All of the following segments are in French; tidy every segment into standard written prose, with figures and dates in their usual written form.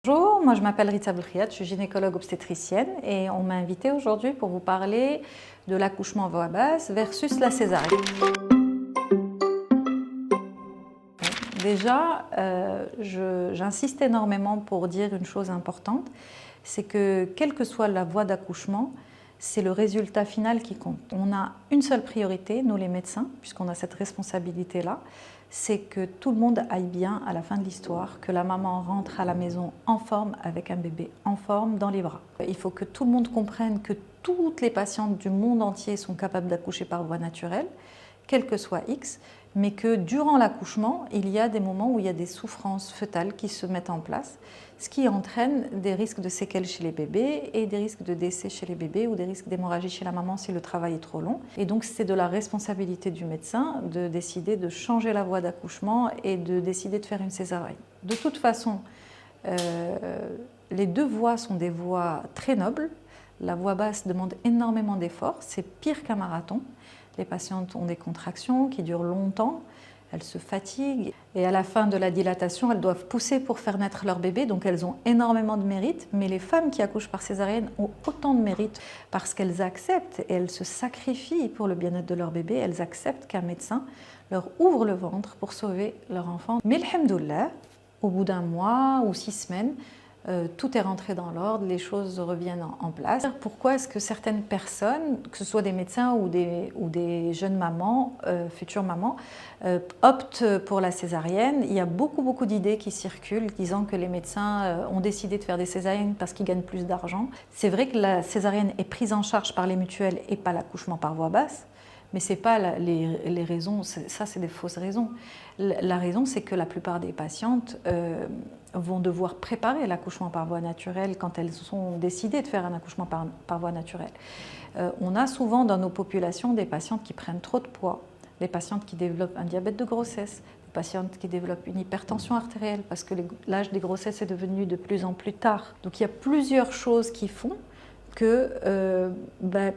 Bonjour, moi je m'appelle Rita Belkhiat, je suis gynécologue obstétricienne et on m'a invitée aujourd'hui pour vous parler de l'accouchement voix basse versus la césarienne. Déjà, j'insiste énormément pour dire une chose importante, c'est que quelle que soit la voie d'accouchement, c'est le résultat final qui compte. On a une seule priorité, nous les médecins, puisqu'on a cette responsabilité-là, c'est que tout le monde aille bien à la fin de l'histoire, que la maman rentre à la maison en forme avec un bébé en forme dans les bras. Il faut que tout le monde comprenne que toutes les patientes du monde entier sont capables d'accoucher par voie naturelle, quel que soit X, mais que durant l'accouchement, il y a des moments où il y a des souffrances fœtales qui se mettent en place, ce qui entraîne des risques de séquelles chez les bébés et des risques de décès chez les bébés ou des risques d'hémorragie chez la maman si le travail est trop long. Et donc c'est de la responsabilité du médecin de décider de changer la voie d'accouchement et de décider de faire une césarienne. De toute façon, les deux voies sont des voies très nobles. La voie basse demande énormément d'efforts, c'est pire qu'un marathon. Les patientes ont des contractions qui durent longtemps, elles se fatiguent et à la fin de la dilatation, elles doivent pousser pour faire naître leur bébé, donc elles ont énormément de mérite. Mais les femmes qui accouchent par césarienne ont autant de mérite parce qu'elles acceptent et elles se sacrifient pour le bien-être de leur bébé, elles acceptent qu'un médecin leur ouvre le ventre pour sauver leur enfant. Mais alhamdoulilah, au bout d'un mois ou 6 semaines, tout est rentré dans l'ordre, les choses reviennent en place. Pourquoi est-ce que certaines personnes, que ce soit des médecins ou des jeunes mamans, futures mamans, optent pour la césarienne? Il y a beaucoup d'idées qui circulent disant que les médecins ont décidé de faire des césariennes parce qu'ils gagnent plus d'argent. C'est vrai que la césarienne est prise en charge par les mutuelles et pas l'accouchement par voie basse. Mais ce n'est pas les raisons, ça c'est des fausses raisons. La raison c'est que la plupart des patientes vont devoir préparer l'accouchement par voie naturelle quand elles ont décidé de faire un accouchement par voie naturelle. On a souvent dans nos populations des patientes qui prennent trop de poids, des patientes qui développent un diabète de grossesse, des patientes qui développent une hypertension artérielle parce que l'âge des grossesses est devenu de plus en plus tard. Donc il y a plusieurs choses qui font que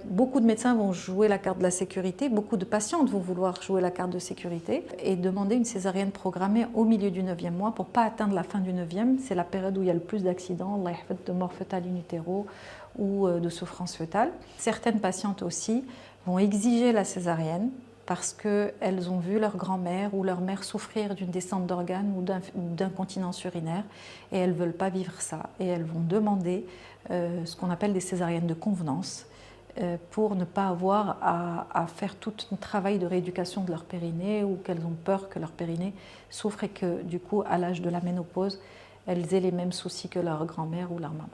beaucoup de médecins vont jouer la carte de la sécurité, beaucoup de patientes vont vouloir jouer la carte de sécurité et demander une césarienne programmée au milieu du 9e mois pour ne pas atteindre la fin du 9e. C'est la période où il y a le plus d'accidents, de mort fœtale in utero ou de souffrance fœtale. Certaines patientes aussi vont exiger la césarienne parce qu'elles ont vu leur grand-mère ou leur mère souffrir d'une descente d'organes ou d'incontinence urinaire et elles ne veulent pas vivre ça. Et elles vont demander ce qu'on appelle des césariennes de convenance pour ne pas avoir à faire tout un travail de rééducation de leur périnée ou qu'elles ont peur que leur périnée souffre et que du coup, à l'âge de la ménopause, elles aient les mêmes soucis que leur grand-mère ou leur maman.